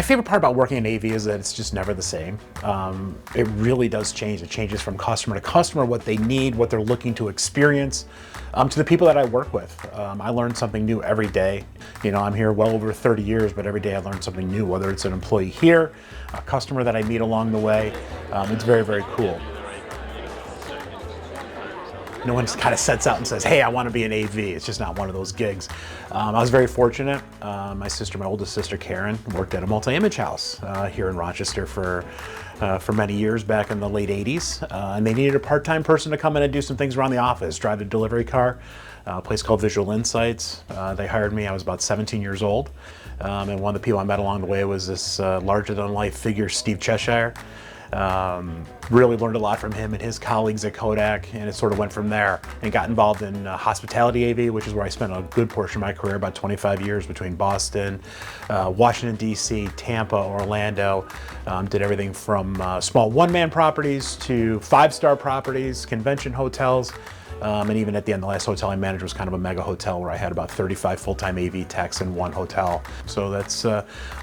favorite part about working in AV is that it's just never the same. It really does change. It changes from customer to customer, what they need, what they're looking to experience, to the people that I work with. I learn something new every day. You know, I'm here well over 30 years, but every day I learn something new, whether it's an employee here, a customer that I meet along the way. It's very, very cool. No one just kind of sets out and says, hey, I want to be an AV. It's just not one of those gigs. I was very fortunate. My oldest sister, Karen, worked at a multi-image house here in Rochester for many years back in the late 80s. And they needed a part-time person to come in and do some things around the office, drive a delivery car, a place called Visual Insights. They hired me. I was about 17 years old. And one of the people I met along the way was this larger-than-life figure, Steve Cheshire. Really learned a lot from him and his colleagues at Kodak, and it sort of went from there and got involved in hospitality AV, which is where I spent a good portion of my career, about 25 years between Boston, Washington, D.C., Tampa, Orlando. Did everything from small one-man properties to five-star properties, convention hotels. And even at the end, the last hotel I managed was kind of a mega hotel where I had about 35 full-time AV techs in one hotel. So that's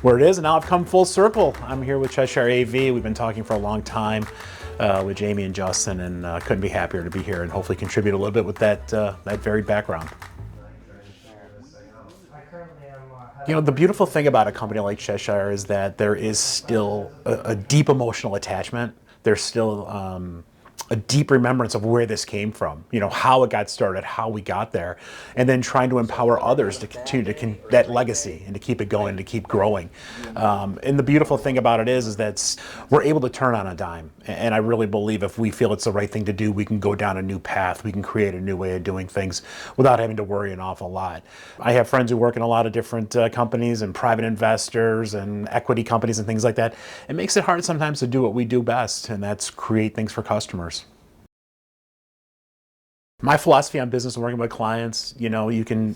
where it is, and now I've come full circle. I'm here with Cheshire AV. We've been talking for a long time with Jamie and Justin, and couldn't be happier to be here and hopefully contribute a little bit with that varied background. You know, the beautiful thing about a company like Cheshire is that there is still a deep emotional attachment. There's still a deep remembrance of where this came from, you know, how it got started, how we got there, and then trying to empower others to continue that legacy and to keep it going, to keep growing. And the beautiful thing about it is that we're able to turn on a dime. And I really believe if we feel it's the right thing to do, we can go down a new path. We can create a new way of doing things without having to worry an awful lot. I have friends who work in a lot of different companies and private investors and equity companies and things like that. It makes it hard sometimes to do what we do best, and that's create things for customers. My philosophy on business and working with clients, you know, you can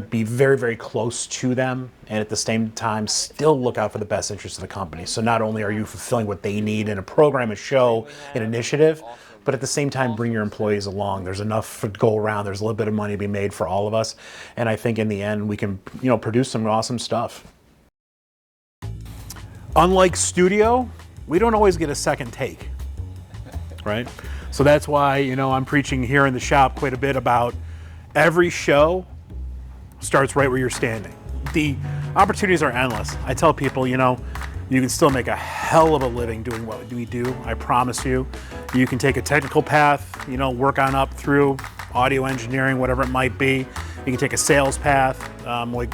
be very, very close to them and at the same time still look out for the best interest of the company. So not only are you fulfilling what they need in a program, a show, an initiative, but at the same time bring your employees along. There's enough to go around. There's a little bit of money to be made for all of us. And I think in the end we can, you know, produce some awesome stuff. Unlike studio, we don't always get a second take, right? So that's why, you know, I'm preaching here in the shop quite a bit about every show starts right where you're standing. The opportunities are endless. I tell people, you know, you can still make a hell of a living doing what we do. I promise you. You can take a technical path, you know, work on up through audio engineering, whatever it might be. You can take a sales path,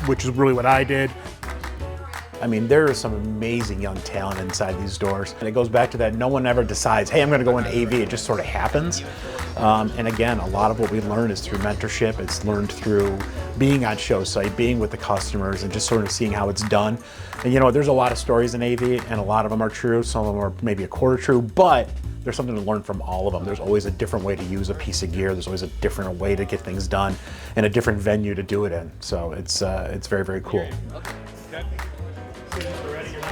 which is really what I did. I mean, there is some amazing young talent inside these doors. And it goes back to that no one ever decides, hey, I'm gonna go into AV, it just sort of happens. And again, a lot of what we learn is through mentorship. It's learned through being on show site, being with the customers, and just sort of seeing how it's done. And you know, there's a lot of stories in AV, and a lot of them are true. Some of them are maybe a quarter true, but there's something to learn from all of them. There's always a different way to use a piece of gear. There's always a different way to get things done and a different venue to do it in. So it's very, very cool.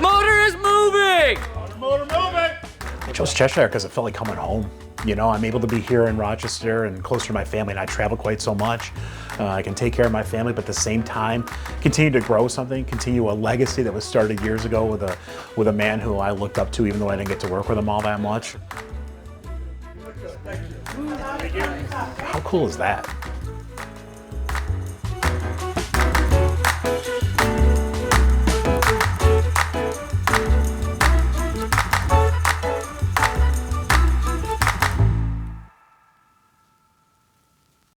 Motor is moving! Motor moving! I chose Cheshire because it felt like coming home. You know, I'm able to be here in Rochester and closer to my family, and I travel quite so much. I can take care of my family, but at the same time, continue to grow something, continue a legacy that was started years ago with a man who I looked up to, even though I didn't get to work with him all that much. How cool is that?